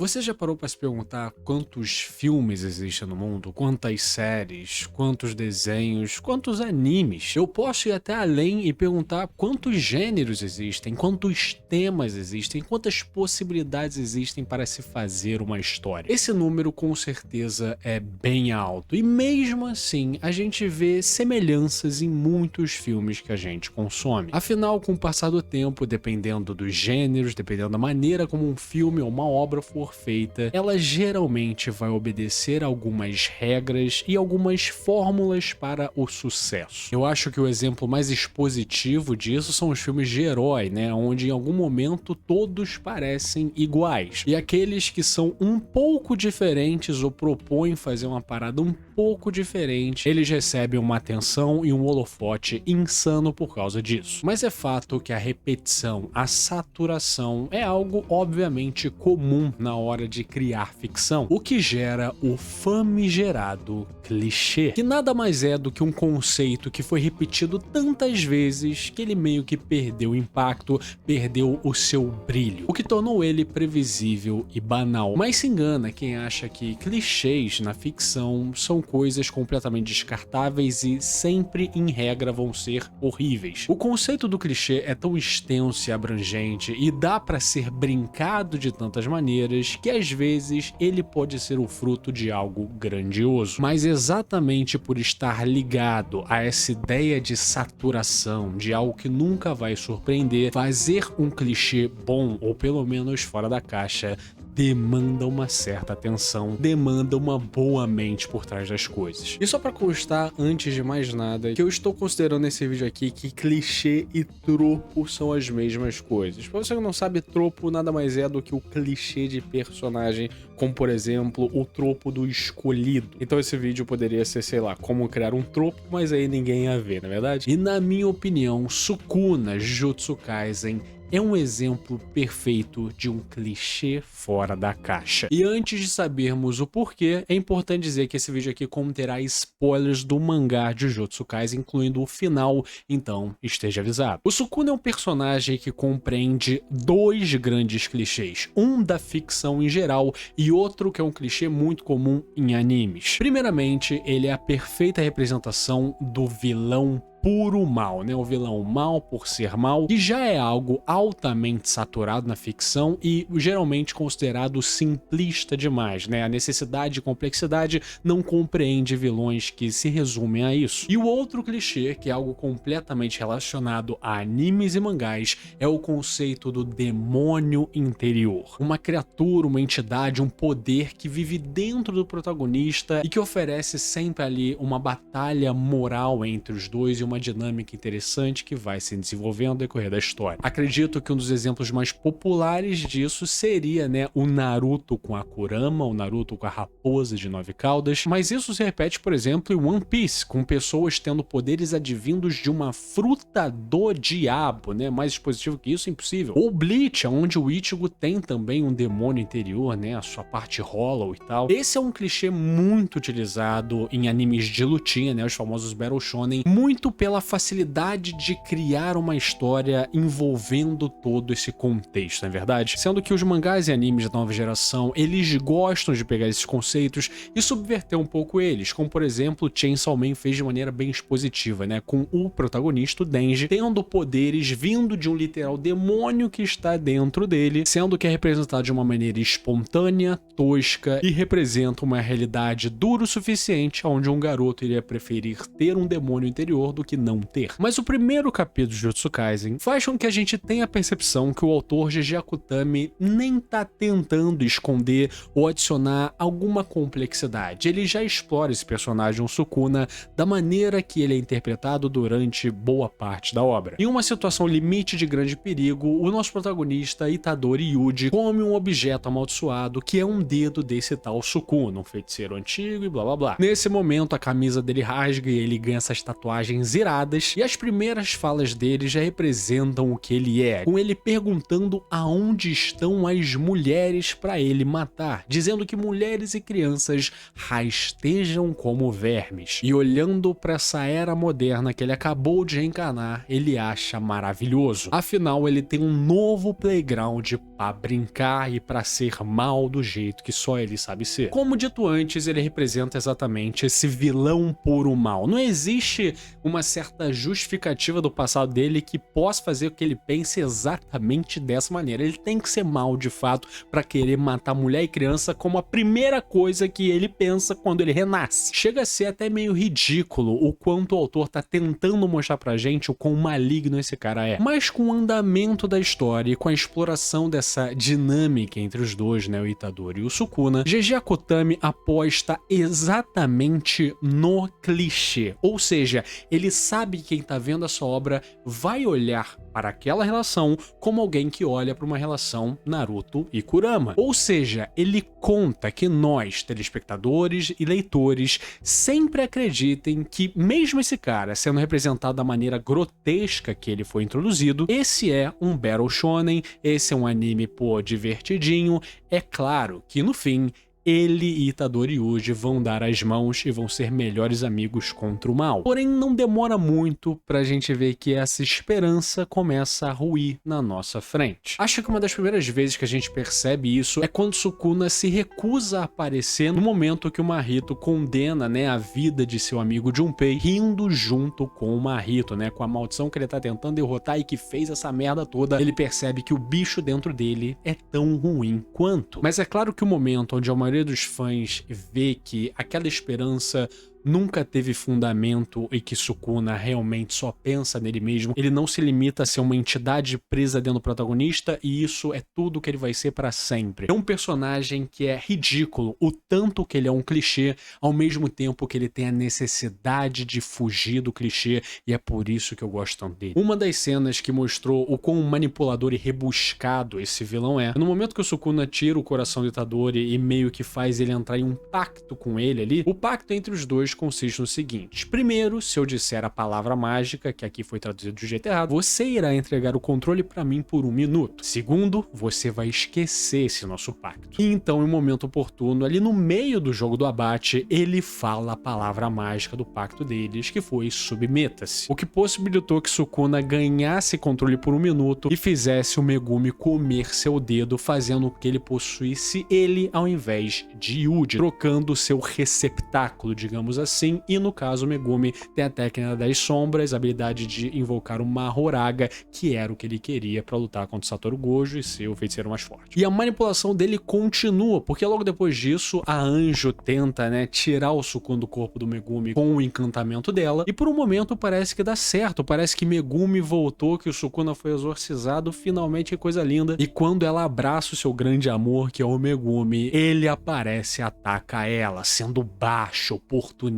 Você já parou para se perguntar quantos filmes existem no mundo? Quantas séries? Quantos desenhos? Quantos animes? Eu posso ir até além e perguntar quantos gêneros existem, quantos temas existem, quantas possibilidades existem para se fazer uma história. Esse número com certeza é bem alto e mesmo assim a gente vê semelhanças em muitos filmes que a gente consome. Afinal, com o passar do tempo, dependendo dos gêneros, dependendo da maneira como um filme ou uma obra for feita, ela geralmente vai obedecer algumas regras e algumas fórmulas para o sucesso. Eu acho que o exemplo mais expositivo disso são os filmes de herói, né, onde em algum momento todos parecem iguais. E aqueles que são um pouco diferentes ou propõem fazer uma parada um pouco diferente, eles recebem uma atenção e um holofote insano por causa disso. Mas é fato que a repetição, a saturação é algo obviamente comum na hora de criar ficção, o que gera o famigerado clichê, que nada mais é do que um conceito que foi repetido tantas vezes que ele meio que perdeu o impacto, perdeu o seu brilho, o que tornou ele previsível e banal. Mas se engana quem acha que clichês na ficção são coisas completamente descartáveis e sempre, em regra, vão ser horríveis. O conceito do clichê é tão extenso e abrangente e dá pra ser brincado de tantas maneiras que às vezes ele pode ser o fruto de algo grandioso. Mas exatamente por estar ligado a essa ideia de saturação, de algo que nunca vai surpreender, fazer um clichê bom, ou pelo menos fora da caixa, demanda uma certa atenção, demanda uma boa mente por trás das coisas. E só pra constar, antes de mais nada, que eu estou considerando nesse vídeo aqui que clichê e tropo são as mesmas coisas. Pra você que não sabe, tropo nada mais é do que o clichê de personagem, como por exemplo, o tropo do escolhido. Então esse vídeo poderia ser, sei lá, como criar um tropo, mas aí ninguém ia ver, não é verdade? E na minha opinião, Sukuna Jujutsu Kaisen é um exemplo perfeito de um clichê fora da caixa. E antes de sabermos o porquê, é importante dizer que esse vídeo aqui conterá spoilers do mangá de Jujutsu Kaisen, incluindo o final, então esteja avisado. O Sukuna é um personagem que compreende dois grandes clichês, um da ficção em geral e outro que é um clichê muito comum em animes. Primeiramente, ele é a perfeita representação do vilão puro mal, né? O vilão mal por ser mal, que já é algo altamente saturado na ficção e geralmente considerado simplista demais, né? A necessidade e complexidade não compreende vilões que se resumem a isso. E o outro clichê, que é algo completamente relacionado a animes e mangás, é o conceito do demônio interior. Uma criatura, uma entidade, um poder que vive dentro do protagonista e que oferece sempre ali uma batalha moral entre os dois e uma dinâmica interessante que vai se desenvolvendo no decorrer da história. Acredito que um dos exemplos mais populares disso seria, né, o Naruto com a Kurama, o Naruto com a raposa de 9 caudas, mas isso se repete, por exemplo, em One Piece, com pessoas tendo poderes advindos de uma fruta do diabo, né, mais expositivo que isso, impossível. Ou Bleach, onde o Ichigo tem também um demônio interior, né, a sua parte hollow e tal. Esse é um clichê muito utilizado em animes de lutinha, né, os famosos Battle Shonen, muito pela facilidade de criar uma história envolvendo todo esse contexto, não é verdade? Sendo que os mangás e animes da nova geração, eles gostam de pegar esses conceitos e subverter um pouco eles, como por exemplo Chainsaw Man fez de maneira bem expositiva, né, com o protagonista, o Denji, tendo poderes vindo de um literal demônio que está dentro dele, sendo que é representado de uma maneira espontânea, tosca e representa uma realidade dura o suficiente onde um garoto iria preferir ter um demônio interior do que não ter. Mas o primeiro capítulo de Jujutsu Kaisen faz com que a gente tenha a percepção que o autor Gege Akutami nem tá tentando esconder ou adicionar alguma complexidade. Ele já explora esse personagem, o Sukuna, da maneira que ele é interpretado durante boa parte da obra. Em uma situação limite de grande perigo, o nosso protagonista, Itadori Yuji, come um objeto amaldiçoado que é um dedo desse tal Sukuna, um feiticeiro antigo e blá blá blá. Nesse momento, a camisa dele rasga e ele ganha essas tatuagens iradas, e as primeiras falas dele já representam o que ele é, com ele perguntando aonde estão as mulheres para ele matar, dizendo que mulheres e crianças rastejam como vermes. E olhando para essa era moderna que ele acabou de reencarnar, ele acha maravilhoso. Afinal, ele tem um novo playground para brincar e para ser mal do jeito que só ele sabe ser. Como dito antes, ele representa exatamente esse vilão puro mal. Não existe uma certa justificativa do passado dele que possa fazer com que ele pense exatamente dessa maneira. Ele tem que ser mal de fato para querer matar mulher e criança como a primeira coisa que ele pensa quando ele renasce. Chega a ser até meio ridículo o quanto o autor tá tentando mostrar pra gente o quão maligno esse cara é. Mas com o andamento da história e com a exploração dessa dinâmica entre os dois, né, o Itadori e o Sukuna, GG Akutami aposta exatamente no clichê. Ou seja, ele sabe que quem tá vendo essa obra vai olhar para aquela relação como alguém que olha para uma relação Naruto e Kurama. Ou seja, ele conta que nós, telespectadores e leitores, sempre acreditem que mesmo esse cara sendo representado da maneira grotesca que ele foi introduzido, esse é um Battle Shonen, esse é um anime, pô, divertidinho. É claro que no fim, ele e Itadori Yuji vão dar as mãos e vão ser melhores amigos contra o mal. Porém, não demora muito pra gente ver que essa esperança começa a ruir na nossa frente. Acho que uma das primeiras vezes que a gente percebe isso é quando Sukuna se recusa a aparecer no momento que o Mahito condena, né, a vida de seu amigo Junpei, rindo junto com o Mahito, né, com a maldição que ele tá tentando derrotar e que fez essa merda toda. Ele percebe que o bicho dentro dele é tão ruim quanto. Mas é claro que o momento onde a maioria dos fãs vê que aquela esperança nunca teve fundamento e que Sukuna realmente só pensa nele mesmo, ele não se limita a ser uma entidade presa dentro do protagonista e isso é tudo que ele vai ser pra sempre. É um personagem que é ridículo, o tanto que ele é um clichê, ao mesmo tempo que ele tem a necessidade de fugir do clichê, e é por isso que eu gosto tanto dele. Uma das cenas que mostrou o quão manipulador e rebuscado esse vilão é, no momento que o Sukuna tira o coração do Itadori e meio que faz ele entrar em um pacto com ele ali, o pacto entre os dois consiste no seguinte: primeiro, se eu disser a palavra mágica, que aqui foi traduzido do jeito errado, você irá entregar o controle pra mim por 1 minuto. Segundo, você vai esquecer esse nosso pacto. E então, em um momento oportuno, ali no meio do jogo do abate, ele fala a palavra mágica do pacto deles, que foi submeta-se. O que possibilitou que Sukuna ganhasse controle por 1 minuto e fizesse o Megumi comer seu dedo, fazendo com que ele possuísse ele ao invés de Yuji, trocando seu receptáculo, digamos assim, e no caso o Megumi tem a técnica das sombras, a habilidade de invocar o Mahoraga, que era o que ele queria para lutar contra o Satoru Gojo e ser o feiticeiro mais forte. E a manipulação dele continua, porque logo depois disso a Anjo tenta, né, tirar o Sukuna do corpo do Megumi com o encantamento dela, e por um momento parece que dá certo, parece que Megumi voltou, que o Sukuna foi exorcizado, finalmente, que coisa linda. E quando ela abraça o seu grande amor, que é o Megumi, ele aparece e ataca ela, sendo baixo, oportunista.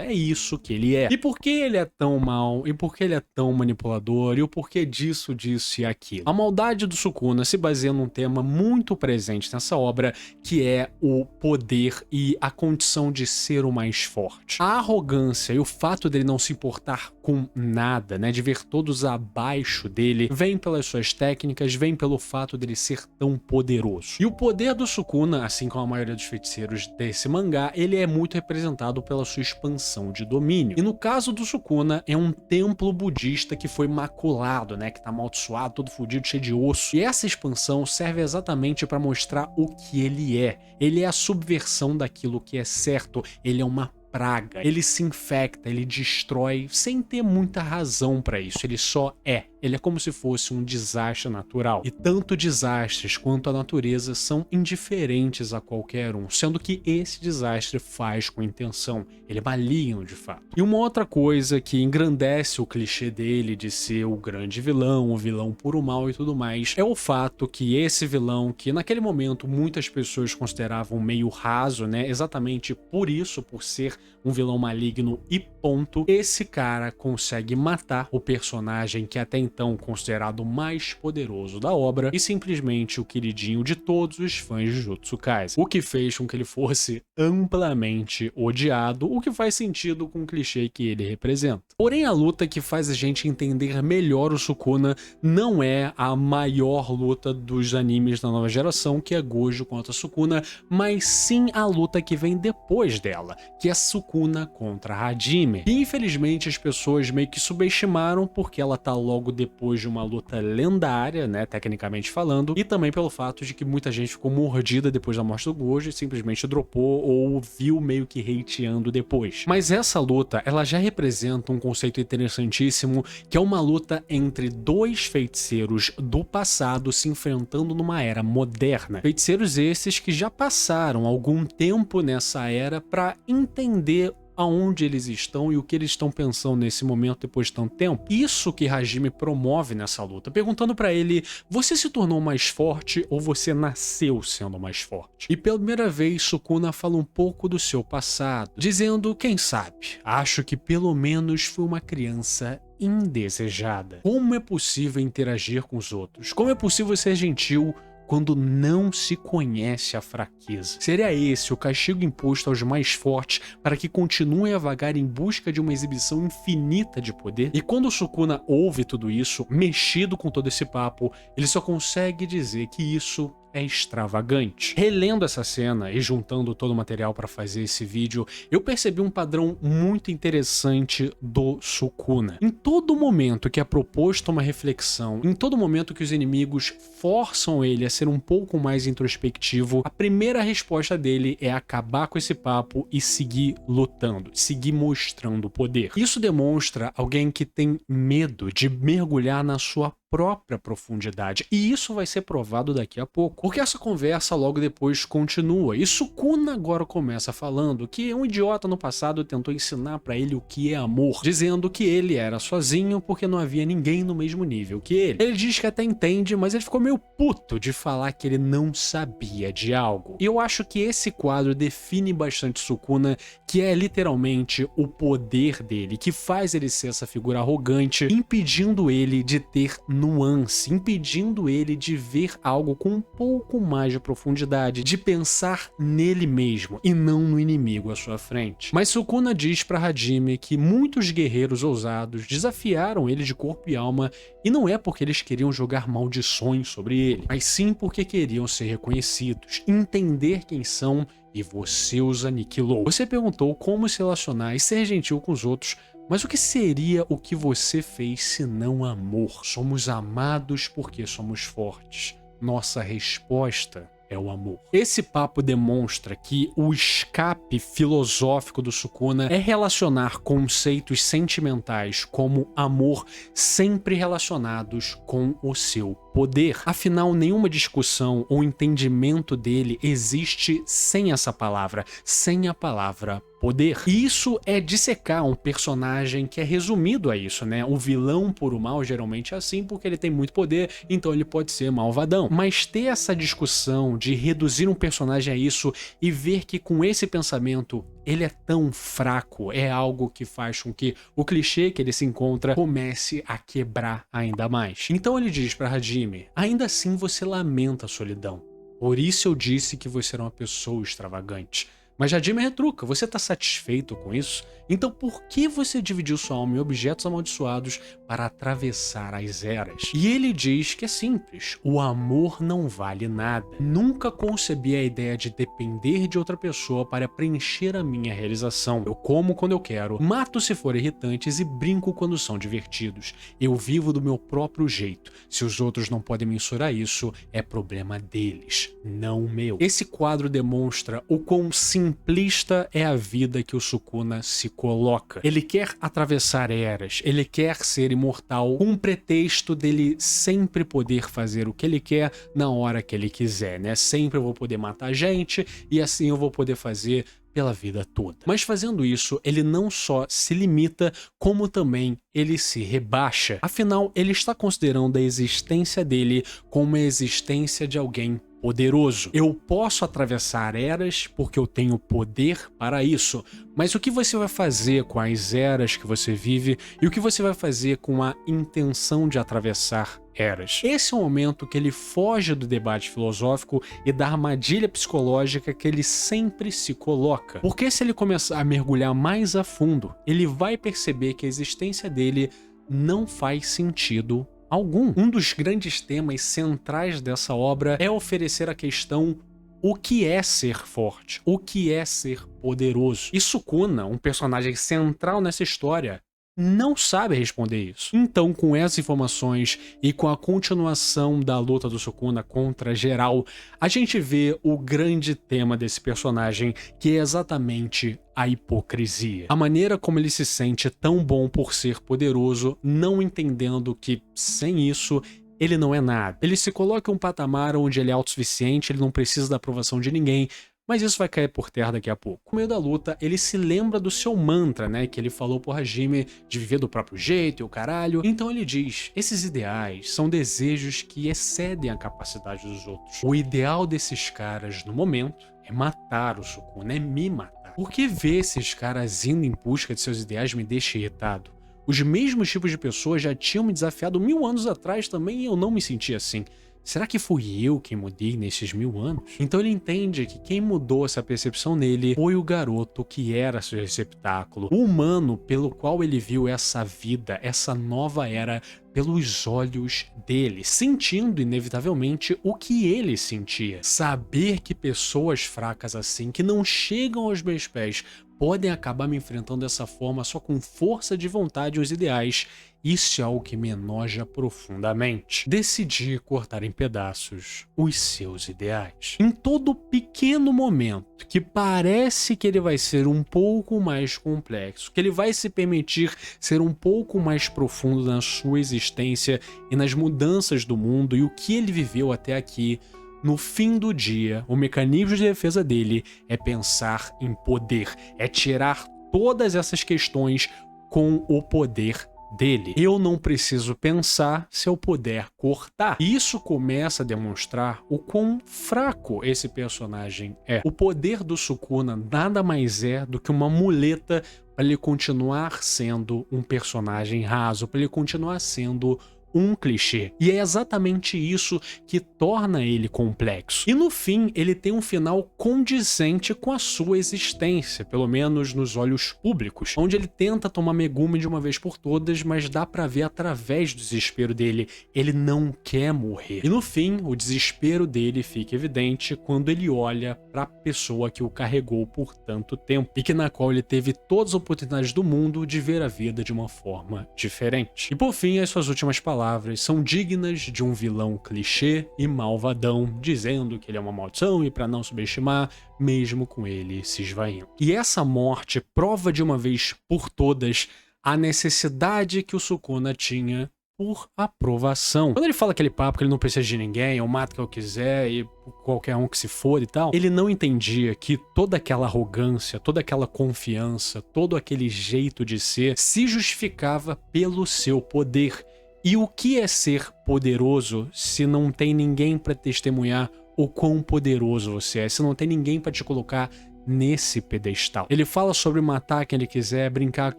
É isso que ele é. E por que ele é tão mal? E por que ele é tão manipulador? E o porquê disso, disso e aquilo? A maldade do Sukuna se baseia num tema muito presente nessa obra, que é o poder e a condição de ser o mais forte. A arrogância e o fato dele não se importar com nada, né, de ver todos abaixo dele, vem pelas suas técnicas, vem pelo fato dele ser tão poderoso. E o poder do Sukuna, assim como a maioria dos feiticeiros desse mangá, ele é muito representado pela sua expansão de domínio. E no caso do Sukuna, é um templo budista que foi maculado, né, que tá amaldiçoado, todo fudido, cheio de osso. E essa expansão serve exatamente para mostrar o que ele é. Ele é a subversão daquilo que é certo, ele é uma praga, ele se infecta, ele destrói sem ter muita razão para isso, ele só é. Ele é como se fosse um desastre natural. E tanto desastres quanto a natureza são indiferentes a qualquer um, sendo que esse desastre faz com intenção. Ele é maligno de fato. E uma outra coisa que engrandece o clichê dele de ser o grande vilão, o vilão puro mal e tudo mais, é o fato que esse vilão, que naquele momento muitas pessoas consideravam meio raso, né, exatamente por isso, por ser um vilão maligno e ponto, esse cara consegue matar o personagem que até então então considerado o mais poderoso da obra e simplesmente o queridinho de todos os fãs de Jujutsu Kaisen, o que fez com que ele fosse amplamente odiado, o que faz sentido com o clichê que ele representa. Porém, a luta que faz a gente entender melhor o Sukuna não é a maior luta dos animes da nova geração, que é Gojo contra Sukuna, mas sim a luta que vem depois dela, que é Sukuna contra Hajime. E infelizmente as pessoas meio que subestimaram porque ela tá logo depois de uma luta lendária, né, tecnicamente falando, e também pelo fato de que muita gente ficou mordida depois da morte do Gojo e simplesmente dropou ou viu meio que hateando depois. Mas essa luta, ela já representa um conceito interessantíssimo, que é uma luta entre dois feiticeiros do passado se enfrentando numa era moderna. Feiticeiros esses que já passaram algum tempo nessa era para entender aonde eles estão e o que eles estão pensando nesse momento depois de tanto tempo. Isso que Hajime promove nessa luta, perguntando pra ele: você se tornou mais forte ou você nasceu sendo mais forte? E pela primeira vez Sukuna fala um pouco do seu passado, dizendo: quem sabe, acho que pelo menos fui uma criança indesejada. Como é possível interagir com os outros? Como é possível ser gentil quando não se conhece a fraqueza? Seria esse o castigo imposto aos mais fortes para que continuem a vagar em busca de uma exibição infinita de poder? E quando o Sukuna ouve tudo isso, mexido com todo esse papo, ele só consegue dizer que isso é extravagante. Relendo essa cena e juntando todo o material para fazer esse vídeo, eu percebi um padrão muito interessante do Sukuna. Em todo momento que é proposto uma reflexão, em todo momento que os inimigos forçam ele a ser um pouco mais introspectivo, a primeira resposta dele é acabar com esse papo e seguir lutando, seguir mostrando poder. Isso demonstra alguém que tem medo de mergulhar na sua própria profundidade, e isso vai ser provado daqui a pouco, porque essa conversa logo depois continua, e Sukuna agora começa falando que um idiota no passado tentou ensinar pra ele o que é amor, dizendo que ele era sozinho porque não havia ninguém no mesmo nível que ele. Ele diz que até entende, mas ele ficou meio puto de falar que ele não sabia de algo. E eu acho que esse quadro define bastante Sukuna, que é literalmente o poder dele, que faz ele ser essa figura arrogante, impedindo ele de ter nuance, impedindo ele de ver algo com um pouco mais de profundidade, de pensar nele mesmo e não no inimigo à sua frente. Mas Sukuna diz para Hajime que muitos guerreiros ousados desafiaram ele de corpo e alma, e não é porque eles queriam jogar maldições sobre ele, mas sim porque queriam ser reconhecidos, entender quem são, e você os aniquilou. Você perguntou como se relacionar e ser gentil com os outros, mas o que seria o que você fez se não amor? Somos amados porque somos fortes. Nossa resposta é o amor. Esse papo demonstra que o escape filosófico do Sukuna é relacionar conceitos sentimentais como amor sempre relacionados com o seu poder. Afinal, nenhuma discussão ou entendimento dele existe sem essa palavra, sem a palavra poder. E isso é dissecar um personagem que é resumido a isso, né? O vilão puro mal geralmente é assim porque ele tem muito poder, então ele pode ser malvadão. Mas ter essa discussão de reduzir um personagem a isso e ver que com esse pensamento ele é tão fraco, é algo que faz com que o clichê que ele se encontra comece a quebrar ainda mais. Então ele diz para Hajime: ainda assim você lamenta a solidão. Por isso eu disse que você era uma pessoa extravagante. Mas Hajime retruca: você tá satisfeito com isso? Então por que você dividiu sua alma em objetos amaldiçoados para atravessar as eras? E ele diz que é simples: o amor não vale nada. Nunca concebi a ideia de depender de outra pessoa para preencher a minha realização. Eu como quando eu quero, mato se for irritantes e brinco quando são divertidos. Eu vivo do meu próprio jeito. Se os outros não podem mensurar isso, é problema deles, não meu. Esse quadro demonstra o quão simplista é a vida que o Sukuna se coloca. Ele quer atravessar eras, ele quer ser imortal com um pretexto dele sempre poder fazer o que ele quer na hora que ele quiser, né? Sempre eu vou poder matar gente e assim eu vou poder fazer pela vida toda. Mas fazendo isso, ele não só se limita, como também ele se rebaixa. Afinal, ele está considerando a existência dele como a existência de alguém poderoso. Eu posso atravessar eras porque eu tenho poder para isso. Mas o que você vai fazer com as eras que você vive e o que você vai fazer com a intenção de atravessar eras? Esse é o momento que ele foge do debate filosófico e da armadilha psicológica que ele sempre se coloca. Porque se ele começar a mergulhar mais a fundo, ele vai perceber que a existência dele não faz sentido algum. Um dos grandes temas centrais dessa obra é oferecer a questão: o que é ser forte? O que é ser poderoso? E Sukuna, um personagem central nessa história, não sabe responder isso. Então, com essas informações e com a continuação da luta do Sukuna contra geral, a gente vê o grande tema desse personagem, que é exatamente a hipocrisia. A maneira como ele se sente tão bom por ser poderoso, não entendendo que, sem isso, ele não é nada. Ele se coloca em um patamar onde ele é autossuficiente, ele não precisa da aprovação de ninguém, mas isso vai cair por terra daqui a pouco. No meio da luta, ele se lembra do seu mantra, né, que ele falou pro Hajime de viver do próprio jeito e o caralho. Então ele diz: esses ideais são desejos que excedem a capacidade dos outros. O ideal desses caras, no momento, é matar o Sukuna, é me matar. Porque ver esses caras indo em busca de seus ideais me deixa irritado. Os mesmos tipos de pessoas já tinham me desafiado 1000 anos atrás também e eu não me sentia assim. Será que fui eu quem mudei nesses 1000 anos? Então ele entende que quem mudou essa percepção nele foi o garoto que era seu receptáculo, o humano pelo qual ele viu essa vida, essa nova era, pelos olhos dele, sentindo inevitavelmente o que ele sentia. Saber que pessoas fracas assim, que não chegam aos meus pés, podem acabar me enfrentando dessa forma só com força de vontade e os ideais, isso é algo que me enoja profundamente. Decidi cortar em pedaços os seus ideais. Em todo pequeno momento que parece que ele vai ser um pouco mais complexo, que ele vai se permitir ser um pouco mais profundo na sua existência e nas mudanças do mundo e o que ele viveu até aqui, no fim do dia, o mecanismo de defesa dele é pensar em poder, é tirar todas essas questões com o poder dele. Eu não preciso pensar se eu puder cortar. Isso começa a demonstrar o quão fraco esse personagem é. O poder do Sukuna nada mais é do que uma muleta para ele continuar sendo um personagem raso, para ele continuar sendo um clichê. E é exatamente isso que torna ele complexo. E no fim, ele tem um final condizente com a sua existência, pelo menos nos olhos públicos, onde ele tenta tomar Megumi de uma vez por todas, mas dá pra ver através do desespero dele, ele não quer morrer. E no fim, o desespero dele fica evidente quando ele olha pra pessoa que o carregou por tanto tempo, e que na qual ele teve todas as oportunidades do mundo de ver a vida de uma forma diferente. E por fim, as suas últimas palavras são dignas de um vilão clichê e malvadão, dizendo que ele é uma maldição e para não subestimar, mesmo com ele se esvaindo. E essa morte prova de uma vez por todas a necessidade que o Sukuna tinha por aprovação. Quando ele fala aquele papo que ele não precisa de ninguém, eu mato quem eu quiser e qualquer um que se for e tal, ele não entendia que toda aquela arrogância, toda aquela confiança, todo aquele jeito de ser se justificava pelo seu poder. E o que é ser poderoso se não tem ninguém para testemunhar o quão poderoso você é, se não tem ninguém para te colocar nesse pedestal? Ele fala sobre matar quem ele quiser, brincar com o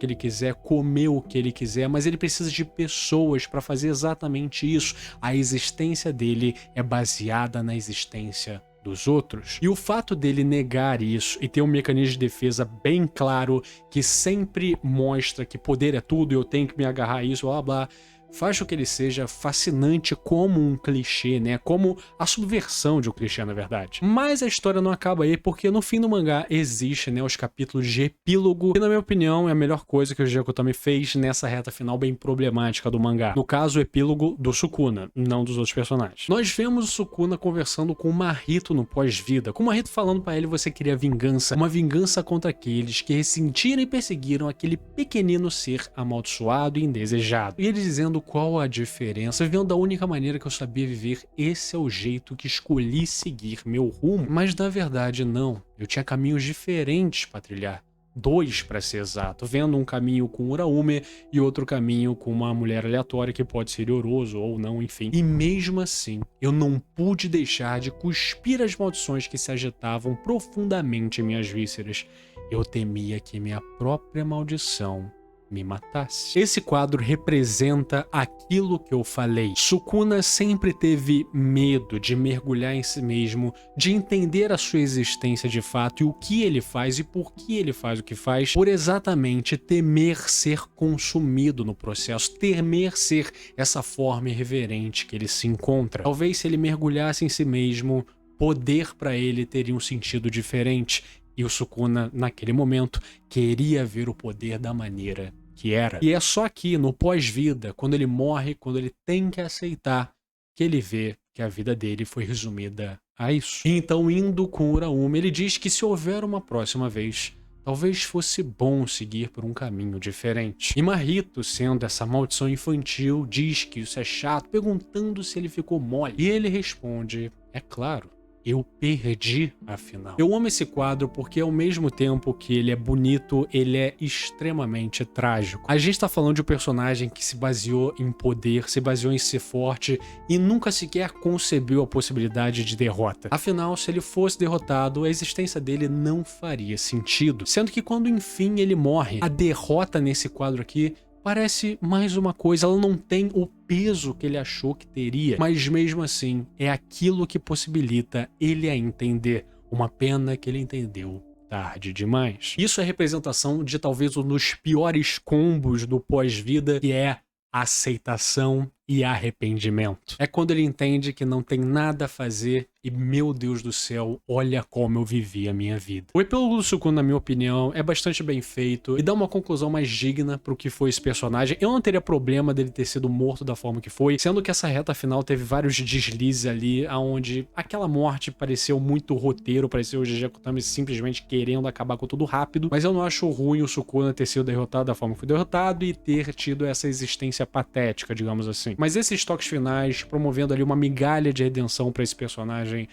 que ele quiser, comer o que ele quiser, mas ele precisa de pessoas para fazer exatamente isso. A existência dele é baseada na existência dos outros. E o fato dele negar isso e ter um mecanismo de defesa bem claro, que sempre mostra que poder é tudo e eu tenho que me agarrar a isso, blá blá, faz com que ele seja fascinante como um clichê, né? Como a subversão de um clichê, na verdade. Mas a história não acaba aí, porque no fim do mangá existe, né, os capítulos de epílogo, que na minha opinião é a melhor coisa que o Junji Akutami fez nessa reta final bem problemática do mangá. No caso, o epílogo do Sukuna, não dos outros personagens. Nós vemos o Sukuna conversando com o Mahito no pós-vida, com o Mahito falando pra ele: você queria vingança, uma vingança contra aqueles que ressentiram e perseguiram aquele pequenino ser amaldiçoado e indesejado. E ele dizendo qual a diferença, vivendo da única maneira que eu sabia viver, esse é o jeito que escolhi seguir meu rumo. Mas na verdade não, eu tinha caminhos diferentes para trilhar. 2 para ser exato, vendo um caminho com Uraume e outro caminho com uma mulher aleatória que pode ser Yorozu ou não, enfim. E mesmo assim, eu não pude deixar de cuspir as maldições que se agitavam profundamente em minhas vísceras. Eu temia que minha própria maldição me matasse. Esse quadro representa aquilo que eu falei. Sukuna sempre teve medo de mergulhar em si mesmo, de entender a sua existência de fato e o que ele faz e por que ele faz o que faz, por exatamente temer ser consumido no processo, temer ser essa forma irreverente que ele se encontra. Talvez se ele mergulhasse em si mesmo, poder para ele teria um sentido diferente. E o Sukuna, naquele momento, queria ver o poder da maneira que era. E é só aqui, no pós-vida, quando ele morre, quando ele tem que aceitar, que ele vê que a vida dele foi resumida a isso. Então, indo com Uraume, ele diz que se houver uma próxima vez, talvez fosse bom seguir por um caminho diferente. E Mahito, sendo essa maldição infantil, diz que isso é chato, perguntando se ele ficou mole. E ele responde, é claro. Eu perdi, afinal. Eu amo esse quadro porque, ao mesmo tempo que ele é bonito, ele é extremamente trágico. A gente tá falando de um personagem que se baseou em poder, se baseou em ser forte e nunca sequer concebeu a possibilidade de derrota. Afinal, se ele fosse derrotado, a existência dele não faria sentido. Sendo que quando, enfim, ele morre, a derrota nesse quadro aqui parece mais uma coisa, ela não tem o peso que ele achou que teria, mas mesmo assim é aquilo que possibilita ele a entender. Uma pena que ele entendeu tarde demais. Isso é representação de talvez um dos piores combos do pós-vida, que é aceitação e arrependimento. É quando ele entende que não tem nada a fazer e, meu Deus do céu, olha como eu vivi a minha vida. O epílogo do Sukuna, na minha opinião, é bastante bem feito e dá uma conclusão mais digna pro que foi esse personagem. Eu não teria problema dele ter sido morto da forma que foi, sendo que essa reta final teve vários deslizes ali, onde aquela morte pareceu muito roteiro, pareceu o Gege Akutami simplesmente querendo acabar com tudo rápido, mas eu não acho ruim o Sukuna ter sido derrotado da forma que foi derrotado e ter tido essa existência patética, digamos assim. Mas esses toques finais, promovendo ali uma migalha de redenção para esse personagem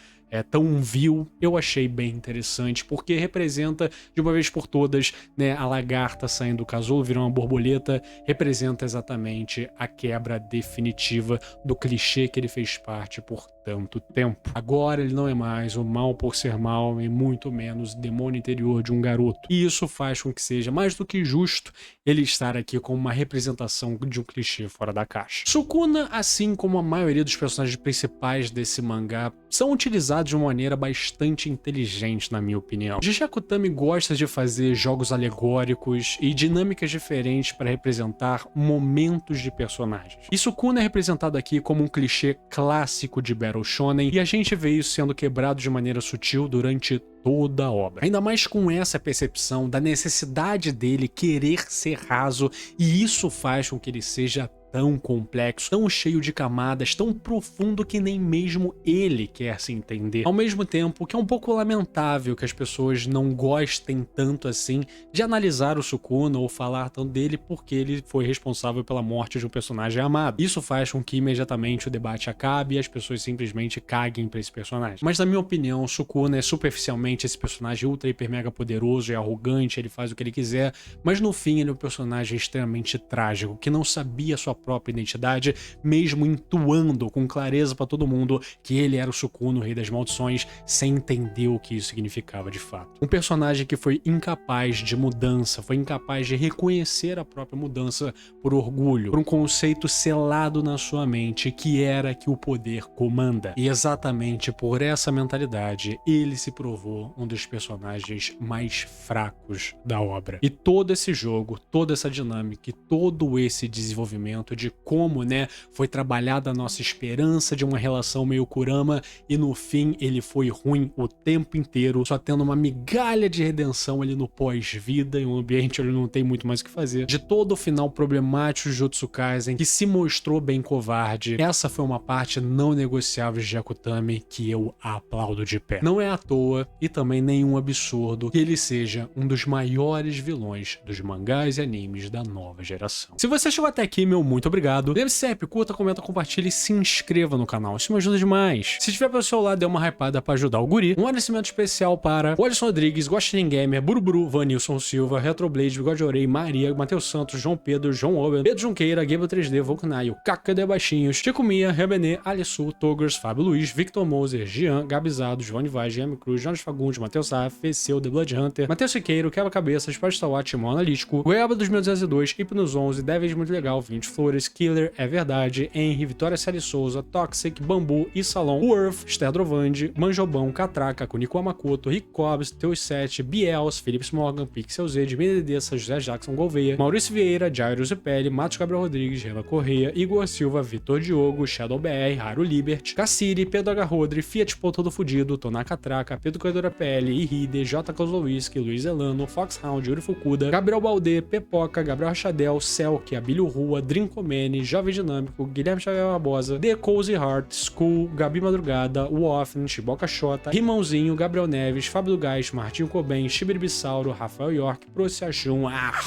tão vil, eu achei bem interessante, porque representa, de uma vez por todas, né, a lagarta saindo do casulo, virando uma borboleta, representa exatamente a quebra definitiva do clichê que ele fez parte por tanto tempo. Agora ele não é mais o mal por ser mal e muito menos o demônio interior de um garoto. E isso faz com que seja mais do que justo ele estar aqui como uma representação de um clichê fora da caixa. Sukuna, assim como a maioria dos personagens principais desse mangá, são utilizados de uma maneira bastante inteligente, na minha opinião. Gege Akutami gosta de fazer jogos alegóricos e dinâmicas diferentes para representar momentos de personagens. E Sukuna é representado aqui como um clichê clássico de Battle Shonen, e a gente vê isso sendo quebrado de maneira sutil durante toda a obra. Ainda mais com essa percepção da necessidade dele querer ser raso, e isso faz com que ele seja tão complexo, tão cheio de camadas, tão profundo que nem mesmo ele quer se entender. Ao mesmo tempo que é um pouco lamentável que as pessoas não gostem tanto assim de analisar o Sukuna ou falar tanto dele porque ele foi responsável pela morte de um personagem amado. Isso faz com que imediatamente o debate acabe e as pessoas simplesmente caguem pra esse personagem. Mas na minha opinião, o Sukuna é superficialmente esse personagem ultra hiper mega poderoso e arrogante, ele faz o que ele quiser, mas no fim ele é um personagem extremamente trágico, que não sabia sua própria identidade, mesmo intuando com clareza pra todo mundo que ele era o Sukuna, o rei das maldições, sem entender o que isso significava de fato. Um personagem que foi incapaz de mudança, foi incapaz de reconhecer a própria mudança por orgulho, por um conceito selado na sua mente, que era que o poder comanda. E exatamente por essa mentalidade, ele se provou um dos personagens mais fracos da obra. E todo esse jogo, toda essa dinâmica e todo esse desenvolvimento de como, né, foi trabalhada a nossa esperança de uma relação meio Kurama e no fim ele foi ruim o tempo inteiro, só tendo uma migalha de redenção ali no pós-vida, em um ambiente onde ele não tem muito mais o que fazer. De todo o final problemático de Jujutsu Kaisen, que se mostrou bem covarde, essa foi uma parte não negociável de Akutami que eu aplaudo de pé. Não é à toa e também nenhum absurdo que ele seja um dos maiores vilões dos mangás e animes da nova geração. Se você chegou até aqui, meu muito muito obrigado. Lembre-se sempre, curta, comenta, compartilha e se inscreva no canal, isso me ajuda demais. Se tiver pelo celular, dê uma hypada pra ajudar o guri. Um agradecimento especial para Alisson Rodrigues, Gostin Gamer, Buruburu, Vanilson Silva, Retroblade, Bigode Orei, Maria, Matheus Santos, João Pedro, João Ober, Pedro Junqueira, Gabriel 3D, Volknaio, Caca de Baixinhos, Chico Mia, Rebenê, Alissu, Togers, Fábio Luiz, Victor Moser, Jean, Gabizado, João Vaz, Gm Cruz, Jonas Fagundes, Matheus Saf, Feceu, The Blood Hunter, Matheus Siqueiro, Quebra-Cabeças, Pastawat, Timão Analítico, Goiaba 2202, Hipnos 11, Devils Muito Legal, 20 Flores, Killer, É Verdade, Henry, Vitória Sally Souza, Toxic, Bambu e Salão, Worth, Sterdrovande, Manjobão, Catraca, Kunico Amakoto, Rick Cobbs, Teus 7, Biels, Felipe Morgan, Pixel Z, Mededessa, José Jackson Gouveia, Maurício Vieira, Jairo Zipelli, Matos Gabriel Rodrigues, Renan Correia, Igor Silva, Vitor Diogo, Shadow BR, Raro Libert, Cassiri, Pedro H. Rodri, Fiat Pô Todo Fudido, Toná Catraca, Pedro Corredora PL, Iride, J. Kozlowski, Luiz Elano, Foxhound, Yuri Fukuda, Gabriel Baldê, Pepoca, Gabriel Rachadel, Selk, Abílio Rua, Drincomene, Jovem Dinâmico, Guilherme Xavier Barbosa, The Cozy Heart, School, Gabi Madrugada, Woffen, Chiboca Xota, Rimãozinho, Gabriel Neves, Fábio do Gás, Martinho Coben, Chibiribissauro, Rafael York, Prociachum,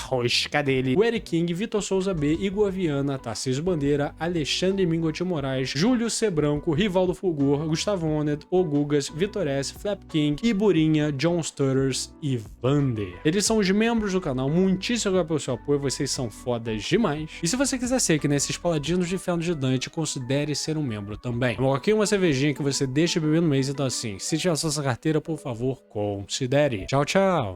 rosca dele, o Eric King, Vitor Souza B, Igor Viana, Tarcísio Bandeira, Alexandre Mingotti Moraes, Júlio C. Branco, Rivaldo Fulgor, Gustavo Onet, Ogugas, Vitor S, Flap King, Iburinha, John Stutters e Vander. Eles são os membros do canal, muitíssimo obrigado pelo seu apoio, vocês são fodas demais. E se você quiser ser que nesses paladinos de inferno de Dante, considere ser um membro também. Eu coloquei uma cervejinha que você deixa beber no mês, então assim, se tiver sua carteira, por favor, considere. Tchau, tchau!